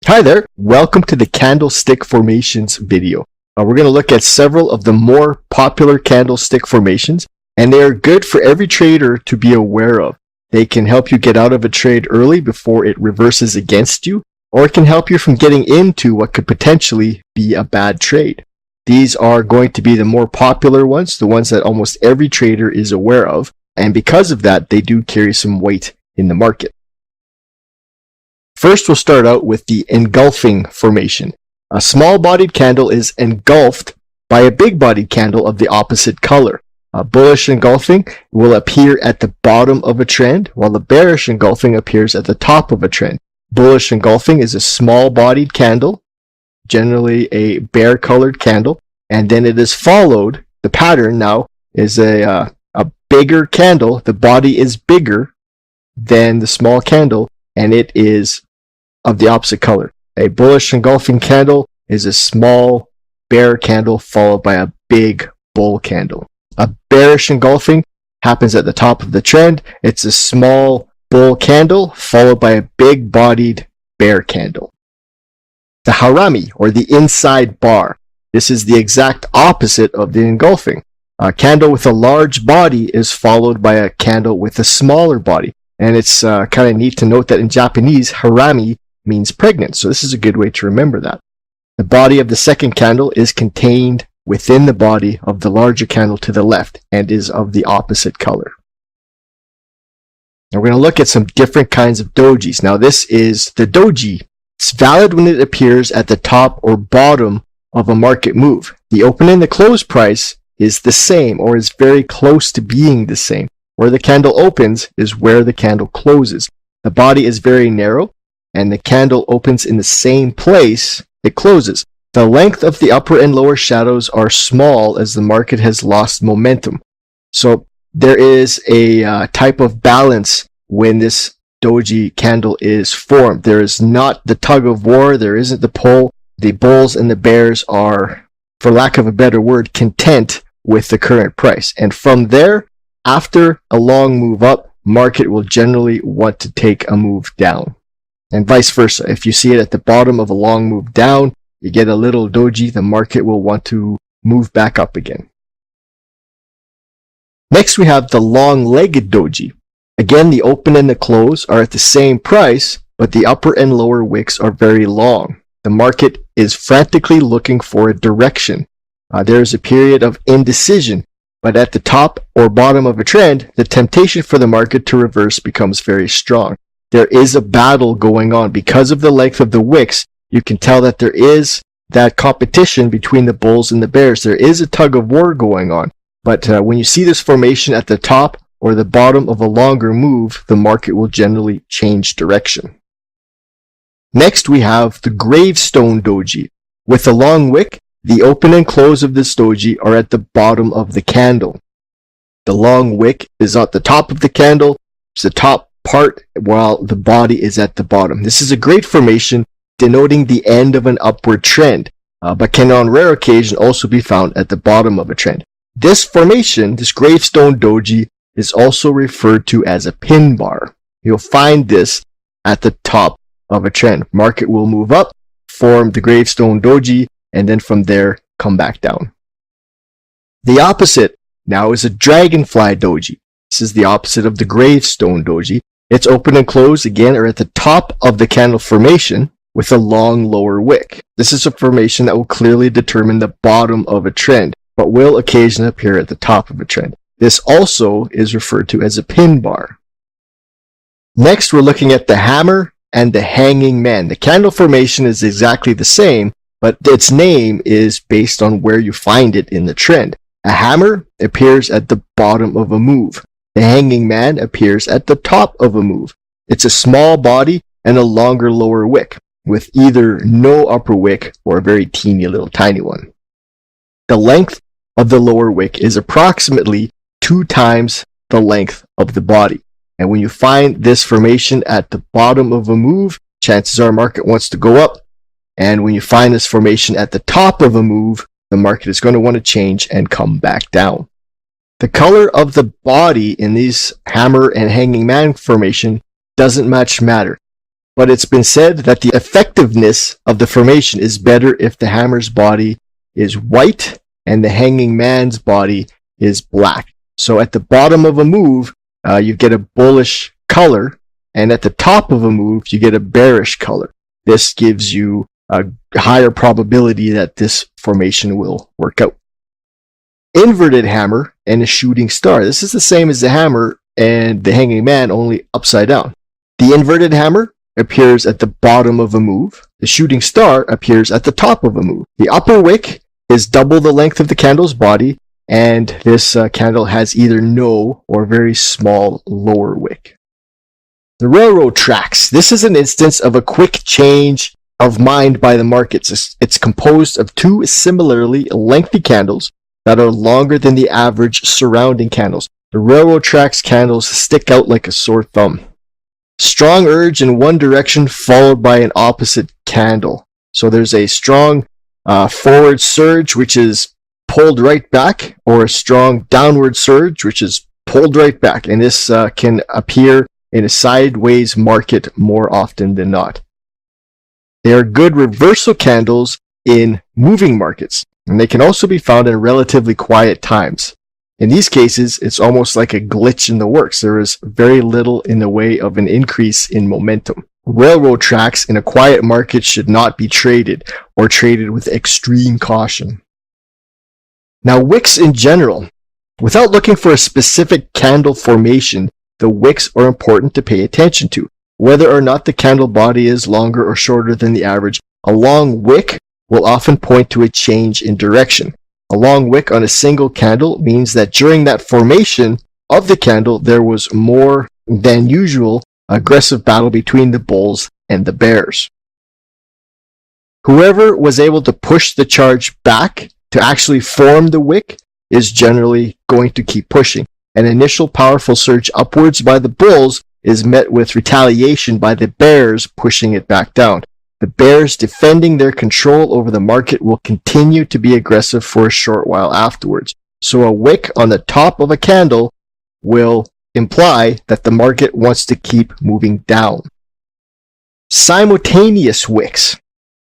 Hi there, welcome to the Candlestick Formations video. We're going to look at several of the more popular candlestick formations, and they are good for every trader to be aware of. They can help you get out of a trade early before it reverses against you, or it can help you from getting into what could potentially be a bad trade. These are going to be the more popular ones, the ones that almost every trader is aware of, and because of that, they do carry some weight in the market. First, we'll start out with the engulfing formation. A small-bodied candle is engulfed by a big-bodied candle of the opposite color. A bullish engulfing will appear at the bottom of a trend, while a bearish engulfing appears at the top of a trend. Bullish engulfing is a small-bodied candle, generally a bear-colored candle, and then it is followed, the pattern now is a bigger candle. The body is bigger than the small candle, and it is of the opposite color. A bullish engulfing candle is a small bear candle followed by a big bull candle. A bearish engulfing happens at the top of the trend. It's a small bull candle followed by a big bodied bear candle. The harami, or the inside bar. This is the exact opposite of the engulfing. A candle with a large body is followed by a candle with a smaller body. And it's kind of neat to note that in Japanese, harami means pregnant, so this is a good way to remember that. The body of the second candle is contained within the body of the larger candle to the left and is of the opposite color. Now we're going to look at some different kinds of dojis. Now this is the doji. It's valid when it appears at the top or bottom of a market move. The open and the close price is the same or is very close to being the same. Where the candle opens is where the candle closes. The body is very narrow, and the candle opens in the same place it closes. The length of the upper and lower shadows are small as the market has lost momentum. So there is a type of balance when this doji candle is formed. There is not the tug of war, there isn't the pull. The bulls and the bears are, for lack of a better word, content with the current price. And from there, after a long move up, market will generally want to take a move down. And vice versa. If you see it at the bottom of a long move down, you get a little doji, the market will want to move back up again. Next, we have the long-legged doji. Again, the open and the close are at the same price, but the upper and lower wicks are very long. The market is frantically looking for a direction. There is a period of indecision, but at the top or bottom of a trend, the temptation for the market to reverse becomes very strong. There is a battle going on. Because of the length of the wicks, you can tell that there is that competition between the bulls and the bears. There is a tug of war going on. But when you see this formation at the top or the bottom of a longer move, the market will generally change direction. Next, we have the gravestone doji. With a long wick, the open and close of this doji are at the bottom of the candle. The long wick is at the top of the candle. It's the top part while the body is at the bottom. This is a great formation denoting the end of an upward trend, but can on rare occasion also be found at the bottom of a trend. This formation, this gravestone doji, is also referred to as a pin bar. You'll find this at the top of a trend. Market will move up, form the gravestone doji, and then from there come back down. The opposite now is a dragonfly doji. This is the opposite of the gravestone doji. Its open and close again are at the top of the candle formation with a long lower wick. This is a formation that will clearly determine the bottom of a trend, but will occasionally appear at the top of a trend. This also is referred to as a pin bar. Next, we're looking at the hammer and the hanging man. The candle formation is exactly the same, but its name is based on where you find it in the trend. A hammer appears at the bottom of a move. The hanging man appears at the top of a move. It's a small body and a longer lower wick, with either no upper wick or a very teeny little tiny one. The length of the lower wick is approximately 2 times the length of the body. And when you find this formation at the bottom of a move, chances are market wants to go up. And when you find this formation at the top of a move, the market is going to want to change and come back down. The color of the body in these hammer and hanging man formation doesn't much matter. but it's been said that the effectiveness of the formation is better if the hammer's body is white and the hanging man's body is black. So at the bottom of a move, you get a bullish color, and at the top of a move, you get a bearish color. This gives you a higher probability that this formation will work out. Inverted hammer and a shooting star. This is the same as the hammer and the hanging man, only upside down. The inverted hammer appears at the bottom of a move. The shooting star appears at the top of a move. The upper wick is double the length of the candle's body, and this candle has either no or very small lower wick. The railroad tracks. This is an instance of a quick change of mind by the markets. It's composed of two similarly lengthy candles that are longer than the average surrounding candles. The railroad tracks candles stick out like a sore thumb. Strong urge in one direction followed by an opposite candle. So there's a strong forward surge, which is pulled right back, or a strong downward surge, which is pulled right back. And this can appear in a sideways market more often than not. They are good reversal candles in moving markets, and they can also be found in relatively quiet times. In these cases, it's almost like a glitch in the works. There is very little in the way of an increase in momentum. Railroad tracks in a quiet market should not be traded, or traded with extreme caution. Now, wicks in general. Without looking for a specific candle formation, the wicks are important to pay attention to. Whether or not the candle body is longer or shorter than the average, a long wick will often point to a change in direction. A long wick on a single candle means that during that formation of the candle, there was more than usual aggressive battle between the bulls and the bears. Whoever was able to push the charge back to actually form the wick is generally going to keep pushing. An initial powerful surge upwards by the bulls is met with retaliation by the bears pushing it back down. The bears defending their control over the market will continue to be aggressive for a short while afterwards. So a wick on the top of a candle will imply that the market wants to keep moving down. Simultaneous wicks.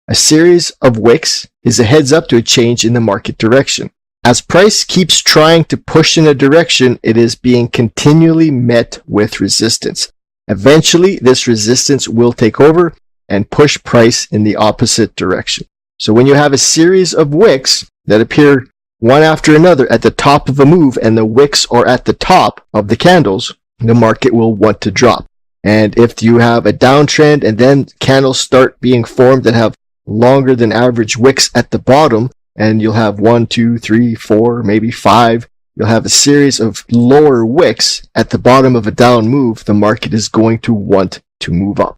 A series of wicks is a heads up to a change in the market direction. As price keeps trying to push in a direction, it is being continually met with resistance. Eventually, this resistance will take over and push price in the opposite direction. So when you have a series of wicks that appear one after another at the top of a move, and the wicks are at the top of the candles, the market will want to drop. And if you have a downtrend and then candles start being formed that have longer than average wicks at the bottom, and you'll have 1, 2, 3, 4, maybe 5, you'll have a series of lower wicks at the bottom of a down move, the market is going to want to move up.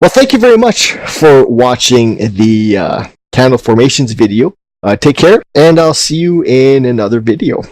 Well, thank you very much for watching the candle formations video. Take care, and I'll see you in another video.